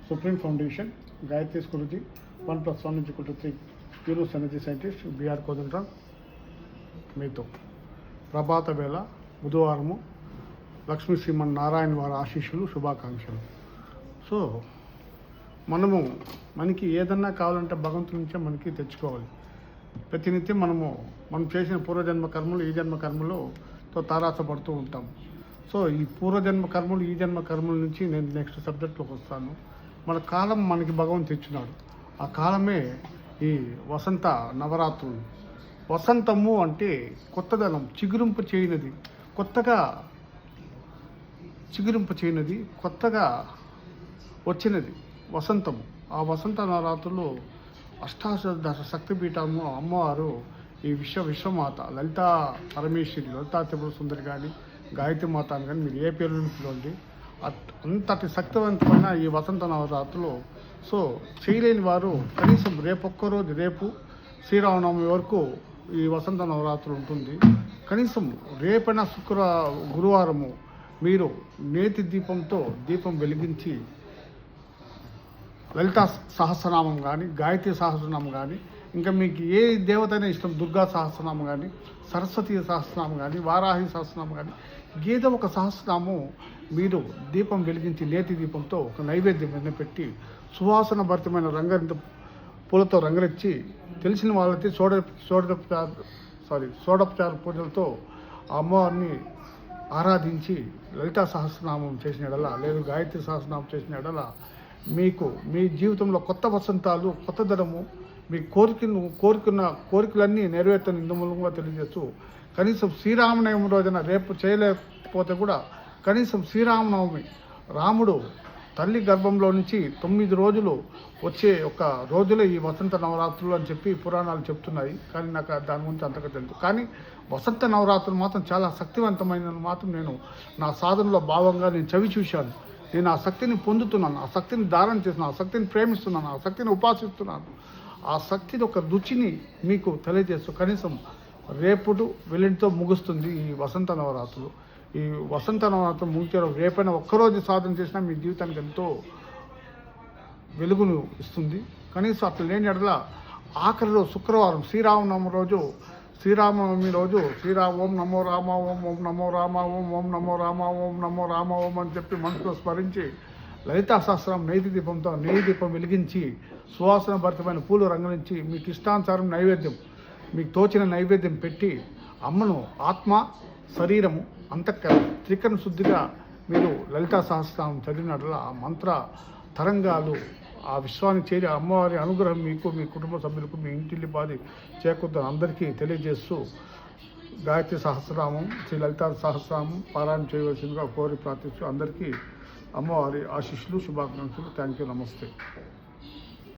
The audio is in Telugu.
Supreme Foundation, Gayatri Guruji, 1+1 is equal to 3, Eros Energy Scientist, B.R. Kodandram, మీతో ప్రభాత వేళ బుధవారము లక్ష్మీ శ్రీమన్ నారాయణ వారి ఆశీస్సులు శుభాకాంక్షలు. సో మనకి ఏదన్నా కావాలంటే భగవంతుడి నుంచే మనకి తెచ్చుకోవాలి. ప్రతినిత్యం మనం చేసిన పూర్వజన్మ కర్మలు ఈ జన్మ కర్మలతో తారాసపడుతూ ఉంటాం. సో ఈ పూర్వజన్మ కర్మలు ఈ జన్మ కర్మల నుంచి నేను నెక్స్ట్ సబ్జెక్ట్లోకి వస్తాను. మన కాలం మనకి భగవంతుడు ఇచ్చినాడు. ఆ కాలమే ఈ వసంత నవరాత్రులు. వసంతము అంటే కొత్తదనం, చిగురింపు చేయనిది, కొత్తగా వచ్చినది వసంతము. ఆ వసంత నవరాత్రులు అష్టాదశ శక్తిపీఠము అమ్మవారు ఈ విశ్వమాత లలితా పరమేశ్వరి, లలితా త్రిపుర సుందరి కానీ గాయత్రి మాత అని కానీ మీరు ఏ పేరు పిలవండి, అంతటి శక్తివంతమైన ఈ వసంత నవరాత్రులు. సో చేయలేని వారు కనీసం రేపు శ్రీరామనవమి వరకు ఈ వసంత నవరాత్రులు ఉంటుంది. కనీసం రేపైనా గురువారము మీరు నేతి దీపంతో దీపం వెలిగించి లలితా సహస్రనామం కానీ, గాయత్రి సహస్రనామం కానీ, ఇంకా మీకు ఏ దేవతైనా ఇష్టం, దుర్గా సహస్రనామం కానీ, సరస్వతి సహస్రనామం కానీ, వారాహి సహస్రనామం కానీ, ఏదో ఒక సహస్రనామం మీరు దీపం వెలిగించి నేతి దీపంతో ఒక నైవేద్యం పెట్టి సువాసన భరితమైన పూలతో రంగరించి తెలిసిన వాళ్ళకి షోడోపచార పూజలతో ఆ అమ్మవారిని ఆరాధించి లలితా సహస్రనామం చేసిన ఎడల, లేదు గాయత్రి సహస్రనామం చేసిన ఎడల మీకు మీ జీవితంలో కొత్త వసంతాలు, కొత్తదనము, మీ కోరుకున్న కోరికలన్నీ నెరవేర్తని ఇందు మూలంగా తెలియజేస్తూ, కనీసం శ్రీరామనవమి రోజున రేపు చేయలేకపోతే కూడా కనీసం శ్రీరామనవమి రాముడు తల్లి గర్భంలో నుంచి 9 రోజులు వచ్చే ఒక రోజులే ఈ వసంత నవరాత్రులు అని చెప్పి పురాణాలు చెప్తున్నాయి. కానీ నాకు దాని గురించి అంతగా తెలుసు. కానీ వసంత నవరాత్రులు మాత్రం చాలా శక్తివంతమైన మాత్రం నేను నా సాధనలో భాగంగా నేను చవి చూశాను. నేను ఆ శక్తిని పొందుతున్నాను, ఆ శక్తిని ధారణ చేస్తున్నాను, ఆ శక్తిని ప్రేమిస్తున్నాను, ఆ శక్తిని ఉపాసిస్తున్నాను. ఆ శక్తిని ఒక రుచిని మీకు తెలియజేస్తూ కనీసం రేపుడు వెల్లుండితో ముగుస్తుంది ఈ వసంత నవరాత్రులు. ఈ వసంత నవరాత్రులు ముగించారు. రేపైనా ఒక్కరోజు సాధన చేసినా మీ జీవితానికి ఎంతో వెలుగును ఇస్తుంది. కనీసం అట్లా లేని ఎడల ఆఖరి రోజు శుక్రవారం శ్రీరామనవమి రోజు ఓం నమో రామ, ఓం నమో రామ, ఓం నమో రామ, ఓం నమో రామ, ఓం అని చెప్పి మనసులో స్మరించి లలితా సహస్రం నెయ్యి దీపం వెలిగించి సువాసన భరితమైన పూలు రంగరించి మీకు ఇష్టానుసారం నైవేద్యం, మీకు తోచిన నైవేద్యం పెట్టి అమ్మను ఆత్మ శరీరము అంతఃకరణ త్రికరణ శుద్ధిగా మీరు లలితా సహస్రనామం చదివినట్ల ఆ మంత్ర తరంగాలు ఆ విశ్వానికి చేరి అమ్మవారి అనుగ్రహం మీకు, మీ కుటుంబ సభ్యులకు, మీ ఇంటిల్లిపాది చేకూర్దని అందరికీ తెలియజేస్తూ గాయత్రి సహస్రనామం, శ్రీ లలితా సహస్రనామం పారాయణ చేయవలసిందిగా కోరి ప్రార్థిస్తూ అందరికీ అమ్మవారి ఆశీస్సులు శుభాకాంక్షలు. Thank you. నమస్తే.